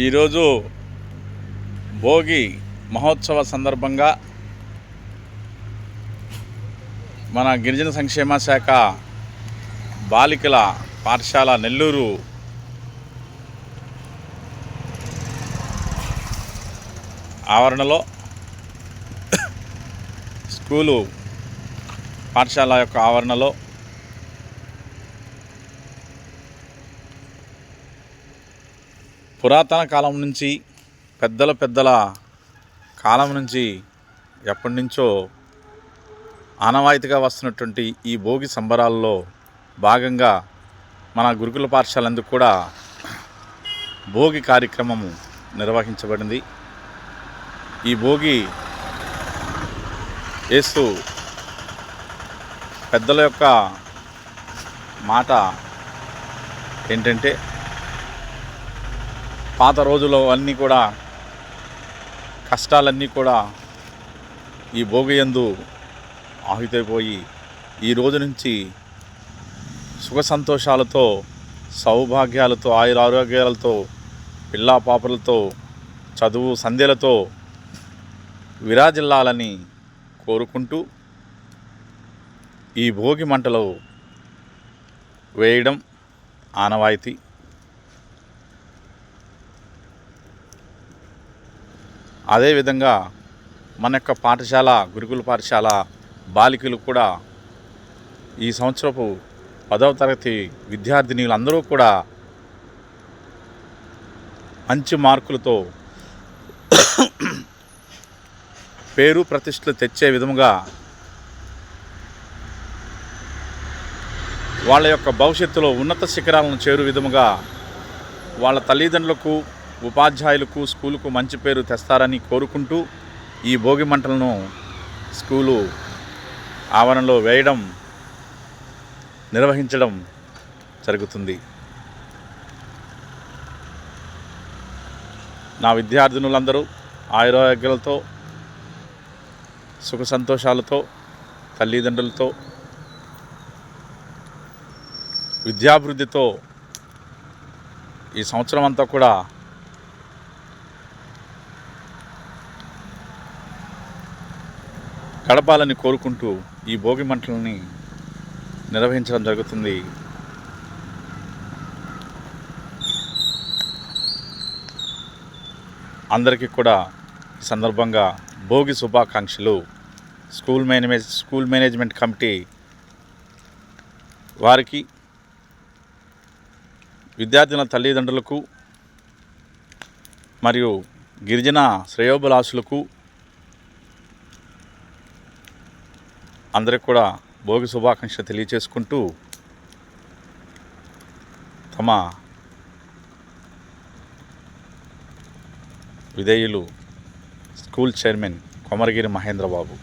ఈరోజు భోగి మహోత్సవ సందర్భంగా మన గిరిజన సంక్షేమ శాఖ బాలికల పాఠశాల నెల్లూరు ఆవరణలో స్కూలు పాఠశాల యొక్క ఆవరణలో పురాతన కాలం నుంచి పెద్దల కాలం నుంచి ఎప్పటి నుంచో ఆనవాయితీగా వస్తున్నటువంటి ఈ భోగి సంబరాల్లో భాగంగా మన గురుకుల పాఠశాలందుకు కూడా భోగి కార్యక్రమము నిర్వహించబడింది. ఈ భోగి వేస్తూ పెద్దల యొక్క మాట ఏంటంటే, పాత రోజుల్లో అన్నీ కూడా కష్టాలన్నీ కూడా ఈ భోగి యందు ఆహుతైపోయి ఈ రోజు నుంచి సుఖ సంతోషాలతో, సౌభాగ్యాలతో, ఆయురారోగ్యాలతో, పిల్లా పాపలతో, చదువు సంధ్యలతో విరాజిల్లాలని కోరుకుంటూ ఈ భోగి మంటలు వేయడం ఆనవాయితీ. అదేవిధంగా మన యొక్క పాఠశాల గురుకుల పాఠశాల బాలికలు కూడా ఈ సంవత్సరపు 10వ తరగతి విద్యార్థినులందరూ కూడా మంచి మార్కులతో పేరు ప్రతిష్టలు తెచ్చే విధముగా వాళ్ళ యొక్క భవిష్యత్తులో ఉన్నత శిఖరాలను చేరు విధముగా వాళ్ళ తల్లిదండ్రులకు, ఉపాధ్యాయులకు, స్కూలుకు మంచి పేరు తెస్తారని కోరుకుంటూ ఈ భోగి మంటలను స్కూలు ఆవరణలో వేయడం, నిర్వహించడం జరుగుతుంది. నా విద్యార్థినులందరూ ఆయురారోగ్యాలతో, సుఖ సంతోషాలతో, తల్లిదండ్రులతో, విద్యాభివృద్ధితో ఈ సంవత్సరం అంతా కూడా గడపాలని కోరుకుంటూ ఈ భోగి మంటలని నిర్వహించడం జరుగుతుంది. అందరికీ కూడా ఈ సందర్భంగా భోగి శుభాకాంక్షలు. స్కూల్ మేనేజ్మెంట్ కమిటీ వారికి, విద్యార్థుల తల్లిదండ్రులకు మరియు గిరిజన శ్రేయోభిలాషులకు అందరికి కూడా భోగి శుభాకాంక్షలు తెలియచేసుకుంటూ తమ విధేయులు స్కూల్ చైర్మన్ కొమరగిరి మహేంద్రబాబు.